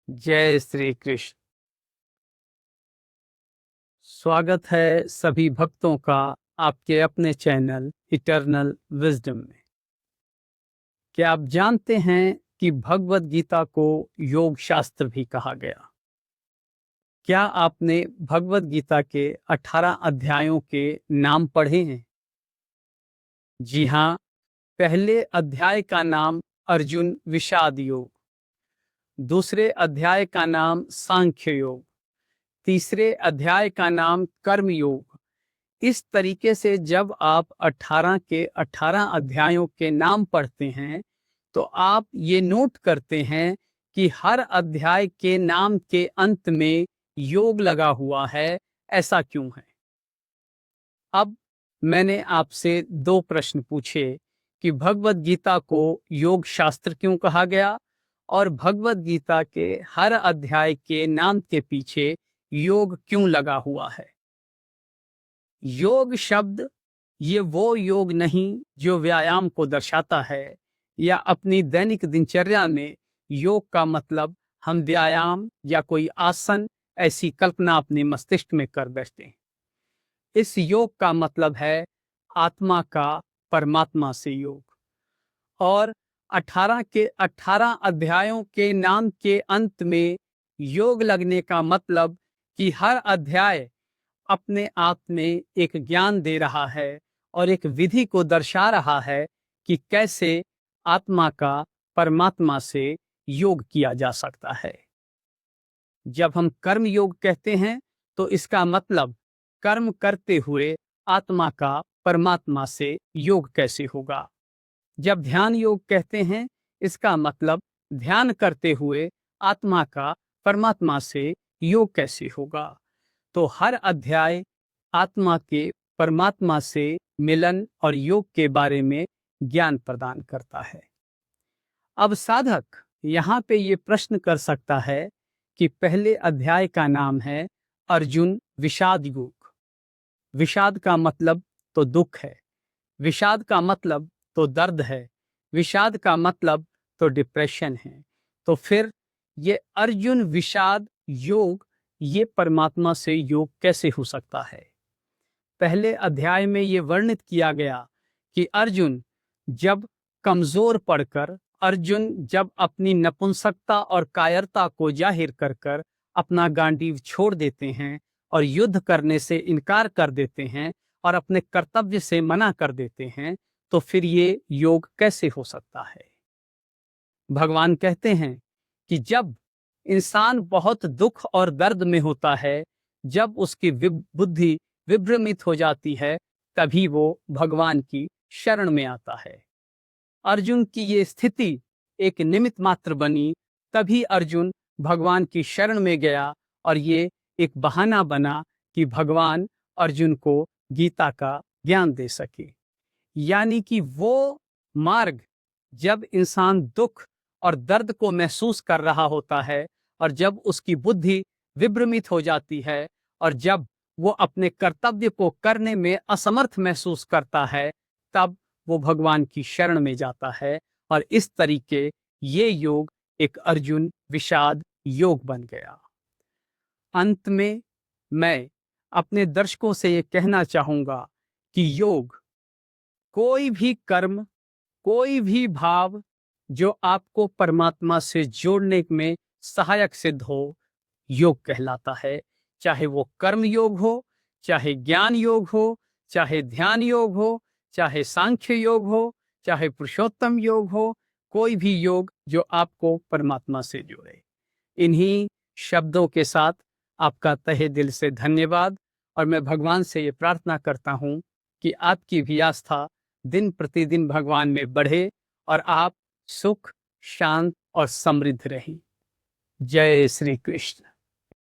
जय श्री कृष्ण। स्वागत है सभी भक्तों का आपके अपने चैनल इटर्नल विजडम में। क्या आप जानते हैं कि भगवत गीता को योग शास्त्र भी कहा गया? क्या आपने भगवत गीता के 18 अध्यायों के नाम पढ़े हैं? जी हाँ, पहले अध्याय का नाम अर्जुन विषाद योग, दूसरे अध्याय का नाम सांख्य योग, तीसरे अध्याय का नाम कर्म योग। इस तरीके से जब आप 18 के 18 अध्यायों के नाम पढ़ते हैं तो आप ये नोट करते हैं कि हर अध्याय के नाम के अंत में योग लगा हुआ है। ऐसा क्यों है? अब मैंने आपसे दो प्रश्न पूछे कि भगवत गीता को योग शास्त्र क्यों कहा गया और भगवत गीता के हर अध्याय के नाम के पीछे योग क्यों लगा हुआ है। योग शब्द ये वो योग नहीं जो व्यायाम को दर्शाता है या अपनी दैनिक दिनचर्या में योग का मतलब हम व्यायाम या कोई आसन ऐसी कल्पना अपने मस्तिष्क में कर बैठते हैं। इस योग का मतलब है आत्मा का परमात्मा से योग। और 18 के 18 अध्यायों के नाम के अंत में योग लगने का मतलब कि हर अध्याय अपने आप में एक ज्ञान दे रहा है और एक विधि को दर्शा रहा है कि कैसे आत्मा का परमात्मा से योग किया जा सकता है। जब हम कर्म योग कहते हैं तो इसका मतलब कर्म करते हुए आत्मा का परमात्मा से योग कैसे होगा। जब ध्यान योग कहते हैं इसका मतलब ध्यान करते हुए आत्मा का परमात्मा से योग कैसे होगा। तो हर अध्याय आत्मा के परमात्मा से मिलन और योग के बारे में ज्ञान प्रदान करता है। अब साधक यहाँ पे ये प्रश्न कर सकता है कि पहले अध्याय का नाम है अर्जुन विषाद योग। विषाद का मतलब तो दुख है, विषाद का मतलब तो दर्द है, विषाद का मतलब तो डिप्रेशन है। तो फिर ये अर्जुन विषाद योग ये परमात्मा से योग कैसे हो सकता है। पहले अध्याय में ये वर्णित किया गया कि अर्जुन जब कमजोर पड़कर, अर्जुन जब अपनी नपुंसकता और कायरता को जाहिर कर कर अपना गांडीव छोड़ देते हैं और युद्ध करने से इनकार कर देते हैं और अपने कर्तव्य से मना कर देते हैं, तो फिर ये योग कैसे हो सकता है। भगवान कहते हैं कि जब इंसान बहुत दुख और दर्द में होता है, जब उसकी बुद्धि विभ्रमित हो जाती है, तभी वो भगवान की शरण में आता है। अर्जुन की ये स्थिति एक निमित्त मात्र बनी, तभी अर्जुन भगवान की शरण में गया और ये एक बहाना बना कि भगवान अर्जुन को गीता का ज्ञान दे सके। यानी कि वो मार्ग जब इंसान दुख और दर्द को महसूस कर रहा होता है और जब उसकी बुद्धि विभ्रमित हो जाती है और जब वो अपने कर्तव्य को करने में असमर्थ महसूस करता है, तब वो भगवान की शरण में जाता है और इस तरीके ये योग एक अर्जुन विषाद योग बन गया। अंत में मैं अपने दर्शकों से ये कहना चाहूंगा कि योग कोई भी कर्म, कोई भी भाव जो आपको परमात्मा से जोड़ने में सहायक सिद्ध हो, योग कहलाता है। चाहे वो कर्म योग हो, चाहे ज्ञान योग हो, चाहे ध्यान योग हो, चाहे सांख्य योग हो, चाहे पुरुषोत्तम योग हो, कोई भी योग जो आपको परमात्मा से जोड़े। इन्हीं शब्दों के साथ आपका तहे दिल से धन्यवाद और मैं भगवान से ये प्रार्थना करता हूँ कि आपकी भी आस्था दिन प्रतिदिन भगवान में बढ़े और आप सुख, शांत और समृद्ध रहें। जय श्री कृष्ण।